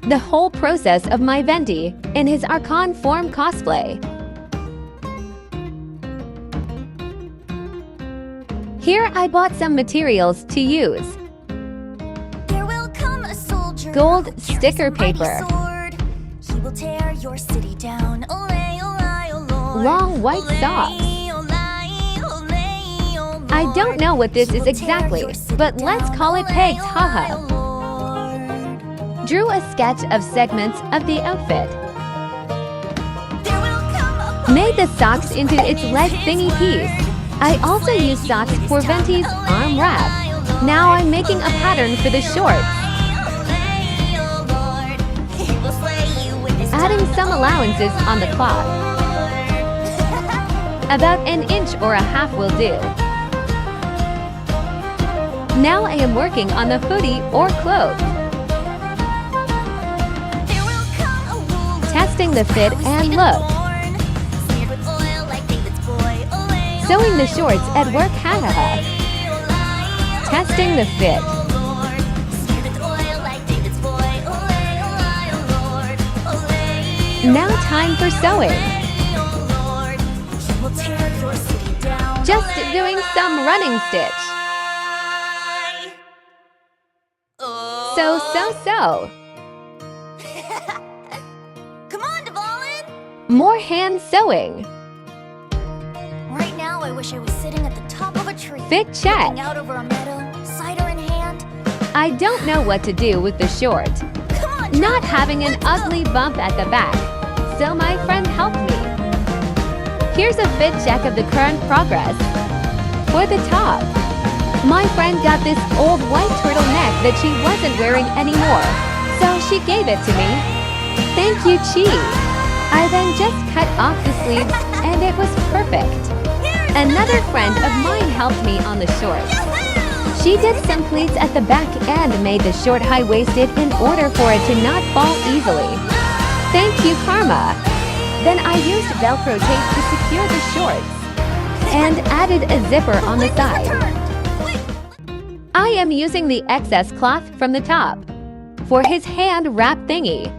the whole process of my Venti in his Archon form cosplay. Here I bought some materials to use. There will come a soldier. Gold sticker paper. He will tear your city down. Olay, olay, olay. Long white socks. I don't know what this is exactly, but let's call it pegs, haha. Drew a sketch of segments of the outfit. Made the socks into its leg thingy piece. I also used socks for Venti's arm wrap. Now I'm making a pattern for the shorts. Adding some allowances on the cloth. About an inch or a half will do. Now I am working on the hoodie or cloak. Testing the fit and look. Sewing the shorts at work, haha. Testing the fit. Now time for sewing. Just doing some running stitch. So. Come on, Devalin! More hand sewing. Right now, I wish I was sitting at the top of a tree. Fit check. Looking out over a meadow, cider in hand. I don't know what to do with the short. Come on, Not having an ugly bump at the back, so my friend helped me. Here's a fit check of the current progress. For the top, my friend got this old white turtleneck that she wasn't wearing anymore, so she gave it to me. Thank you, Chi. I then just cut off the sleeves and it was perfect. Another friend of mine helped me on the shorts. She did some pleats at the back and made the short high-waisted in order for it to not fall easily. Thank you, Karma. Then I used Velcro tape to secure the shorts and added a zipper on the side. I am using the excess cloth from the top for his hand wrap thingy.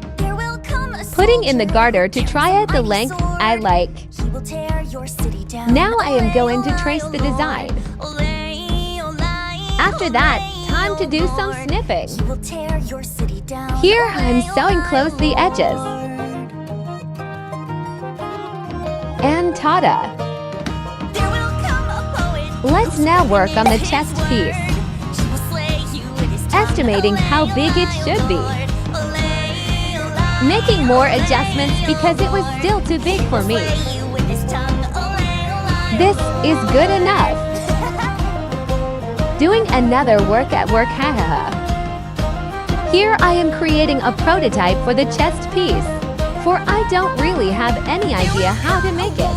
Putting in the garter to try out the length I like. Now I am going to trace the design. After that, time to do some snipping. Here I'm sewing close the edges. And ta-da! Let's now work on the chest piece. Estimating how big it should be. Making more adjustments because it was still too big for me. This is good enough. Doing another work at work, haha. Here I am creating a prototype for the chest piece, for I don't really have any idea how to make it.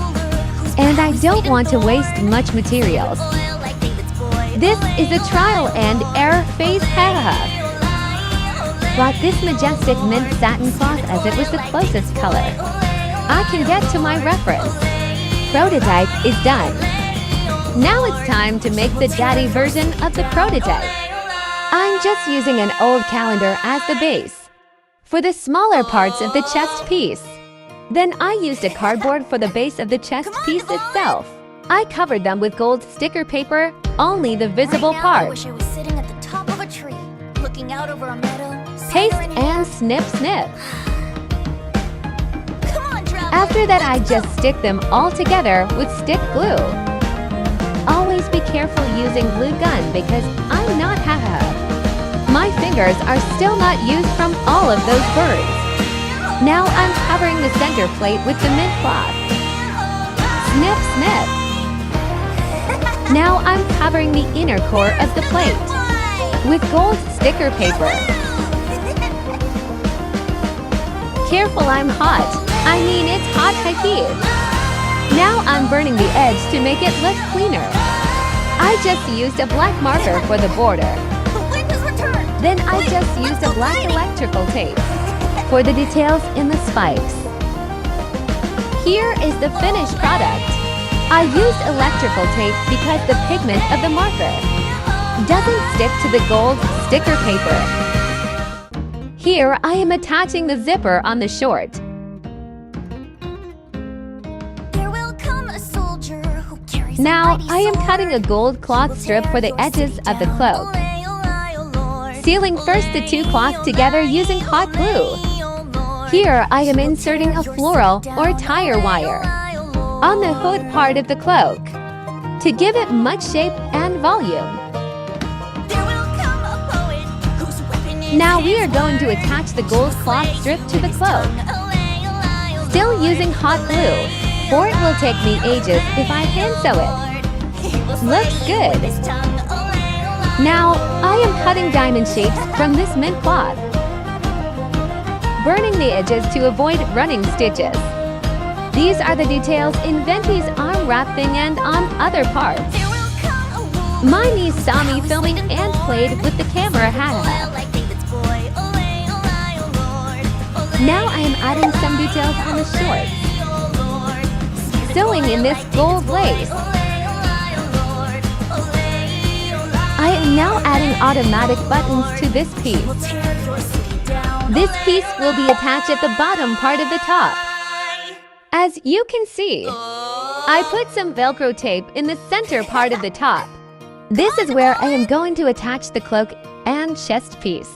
And I don't want to waste much materials. This is a trial and error phase, haha. Bought this majestic mint satin cloth as it was the closest color I can get to my reference. Prototype is done. Now it's time to make the daddy version of the prototype. I'm just using an old calendar as the base for the smaller parts of the chest piece. Then I used a cardboard for the base of the chest piece itself. I covered them with gold sticker paper, only the visible part. I wish I was sitting at the top of a tree, looking out over a meadow. Paste and snip. After that, I just stick them all together with stick glue. Always be careful using glue gun because I'm not haha. My fingers are still not used from all of those birds. Now I'm covering the center plate with the mint cloth. Snip. Now I'm covering the inner core of the plate with gold sticker paper. Careful, I'm hot. I mean, it's hot heat. Now I'm burning the edge to make it look cleaner. I just used a black marker for the border. Then I just used a black electrical tape for the details in the spikes. Here is the finished product. I used electrical tape because the pigment of the marker doesn't stick to the gold sticker paper. Here I am attaching the zipper on the short. There will come a soldier who carries Now a mighty I am sword. cutting a gold cloth strip for the edges of the cloak. Sealing first the two cloths together using hot glue. Here I am inserting a floral or tire wire on the hood part of the cloak to give it much shape and volume. Now we are going to attach the gold cloth strip to the cloak, still using hot glue, or it will take me ages if I hand sew it. Looks good. Now I am cutting diamond shapes from this mint cloth, burning the edges to avoid running stitches. These are the details in Venti's arm wrapping and on other parts. My niece saw me filming and played with the camera hat. Now I am adding some details on the shorts, sewing in this gold lace. I am now adding automatic buttons to this piece. This piece will be attached at the bottom part of the top. As you can see, I put some Velcro tape in the center part of the top. This is where I am going to attach the cloak and chest piece.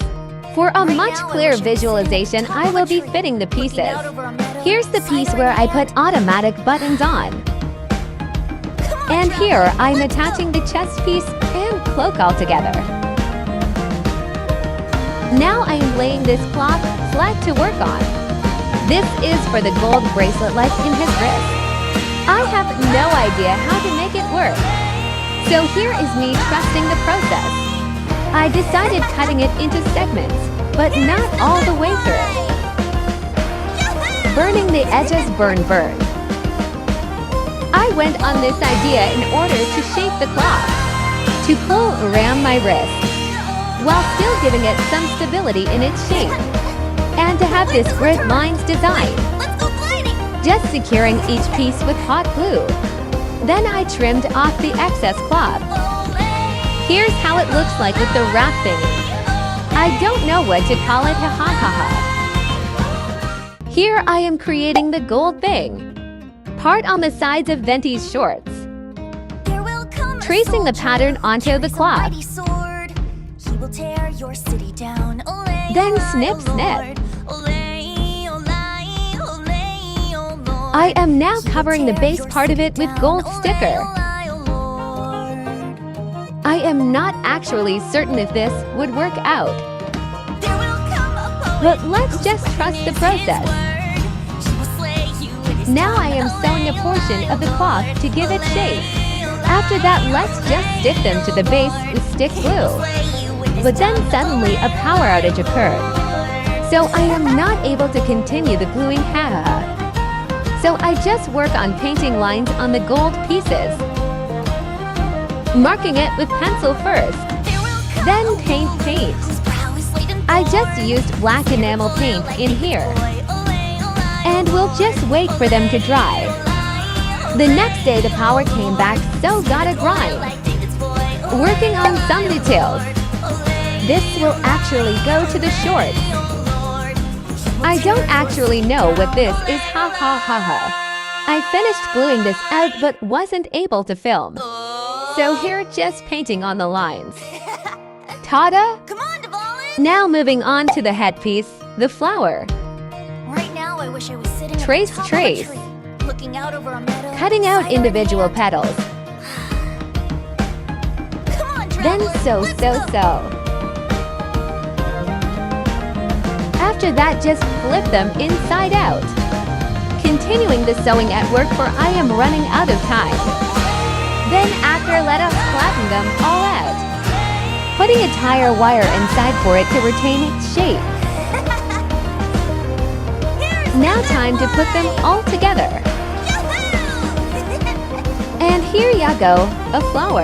For a much clearer visualization, I will be fitting the pieces. Here's the piece where I put automatic buttons on. And here I'm attaching the chest piece and cloak all together. Now I am laying this cloth flat to work on. This is for the gold bracelet like in his wrist. I have no idea how to make it work. So here is me trusting the process. I decided cutting it into segments, but not all the way through. Burning the edges burn. I went on this idea in order to shape the cloth, to pull around my wrist, while still giving it some stability in its shape, and to have this grid lines design. Just securing each piece with hot glue. Then I trimmed off the excess cloth. Here's how it looks like with the wrap thingy. I don't know what to call it, ha ha ha ha. Here I am creating the gold thing. Part on the sides of Venti's shorts. Tracing the pattern onto the cloth. Then snip, snip. I am now covering the base part of it with gold sticker. I am not actually certain if this would work out. But let's just trust the process. Now I am sewing a portion of the cloth to give it shape. After that, let's just stick them to the base with stick glue. But then suddenly a power outage occurred. So I am not able to continue the gluing, So I just work on painting lines on the gold pieces. Marking it with pencil first. Then paint. I just used black enamel paint in here. And we'll just wait for them to dry. The next day the power came back, so gotta grind. Working on some details. This will actually go to the shorts. I don't actually know what this is, ha ha ha ha. I finished gluing this out but wasn't able to film. So here just painting on the lines. Ta-da! Now moving on to the headpiece, the flower. Right now, I wish I was sitting Trace, at the top trace. of a tree, looking out over a meadow, Cutting out sideline individual hand. petals. Come on, Then traveler, let's go. After that, just flip them inside out. Continuing the sewing at work, for I am running out of time. Then after, let us flatten them all out. Putting a tire wire inside for it to retain its shape. Now time to put them all together. And here ya go, a flower.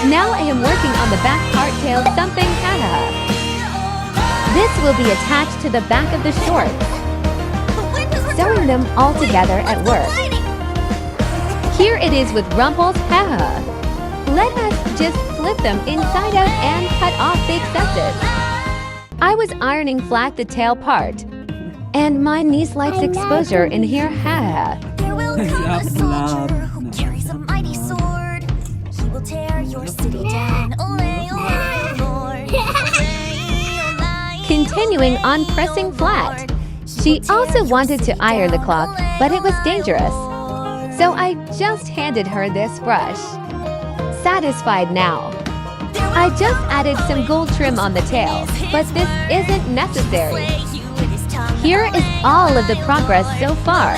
Now I am working on the back part tail something haha. This will be attached to the back of the shorts. Sewing them all together at work. Here it is with rumples, haha. Let us just flip them inside out and cut off the excesses. I was ironing flat the tail part, and my niece likes exposure in here. There will come a soldier who carries a mighty sword. He will tear your city down. Olay, olay, Lord. Olay, olay, Continuing on pressing flat. She also wanted to iron the clock, but it was dangerous. So I just handed her this brush. Satisfied now. I just added some gold trim on the tail, but this isn't necessary. Here is all of the progress so far.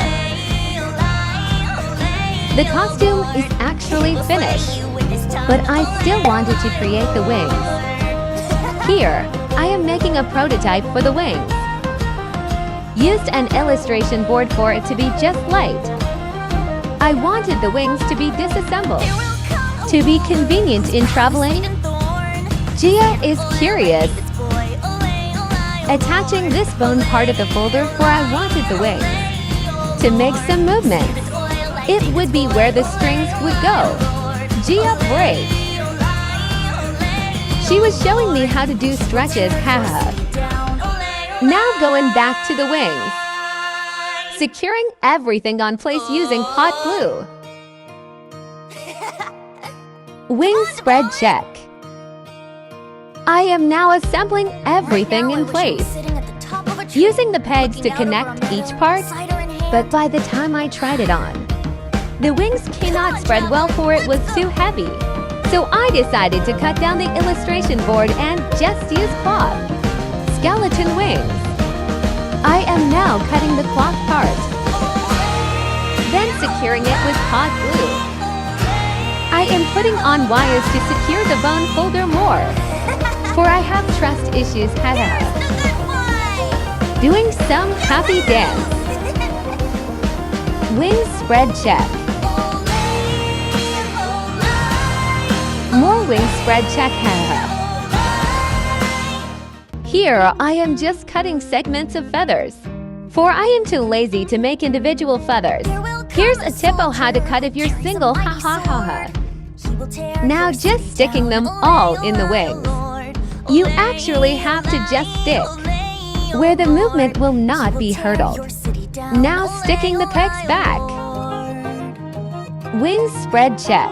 The costume is actually finished, but I still wanted to create the wings. Here, I am making a prototype for the wings. Used an illustration board for it to be just light. I wanted the wings to be disassembled, to be convenient in traveling. Gia is curious. Attaching this bone part of the folder where I wanted the wings. To make some movements. It would be where the strings would go. Gia break. She was showing me how to do stretches, haha. Now going back to the wings. Securing everything on place using hot glue. Wing spread check. I am now assembling everything in place, using the pegs to connect each part, but by the time I tried it on, the wings cannot spread well for it was too heavy. So I decided to cut down the illustration board and just use cloth. Skeleton wings. I am now cutting the cloth part, then securing it with hot glue. I am putting on wires to secure the bone folder more, for I have trust issues, haha. Doing some happy dance. Wings spread check. More wings spread check, haha. Here, I am just cutting segments of feathers, for I am too lazy to make individual feathers. Here's a tip on how to cut if you're single, ha ha ha ha. Now just sticking them all in the wings. You actually have to just stick, where the movement will not be hurdled. Now sticking the pegs back. Wings spread check.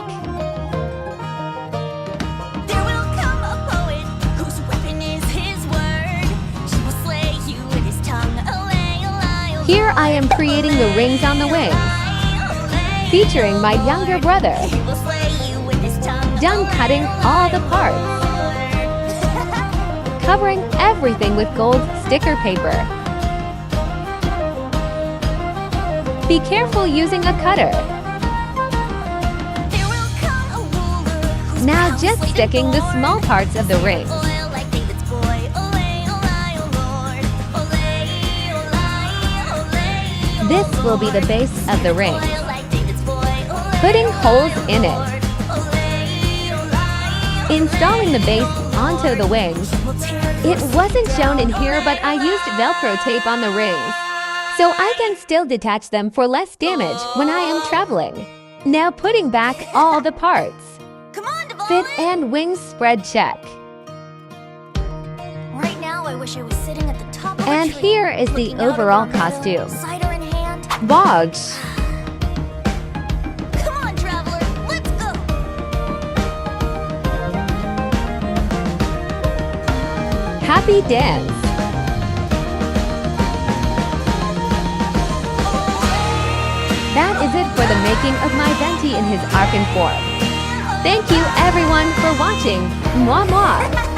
There will come a poet whose weapon is his word. He will slay you with his tongue. Olay, olay, olay. Here I am creating the rings on the wings, featuring my younger brother. He will slay you with his tongue. Done cutting all the parts. Covering everything with gold sticker paper. Be careful using a cutter. There will come a ruler whose Now mouth just sweet sticking the and small parts of the ring. Olay, like David's boy. Olay, olay, oh Lord. Olay, olay, olay. This will be the base of the ring, Olay, like David's boy. Olay, putting holes in it. olay, olay. Installing the base onto the wings. It wasn't shown in here, but I used Velcro tape on the rings, so I can still detach them for less damage when I am traveling. Now putting back all the parts. Come on, Devon. Fit and wings spread check. Right now, I wish I was sitting at the top of And a tree, here is the looking out overall over a hill, costume. cider in hand. Bogs. Come on, traveler, let's go. Happy dance. That is it for the making of my Venti in his Archon form. Thank you everyone for watching. Mwah mwah.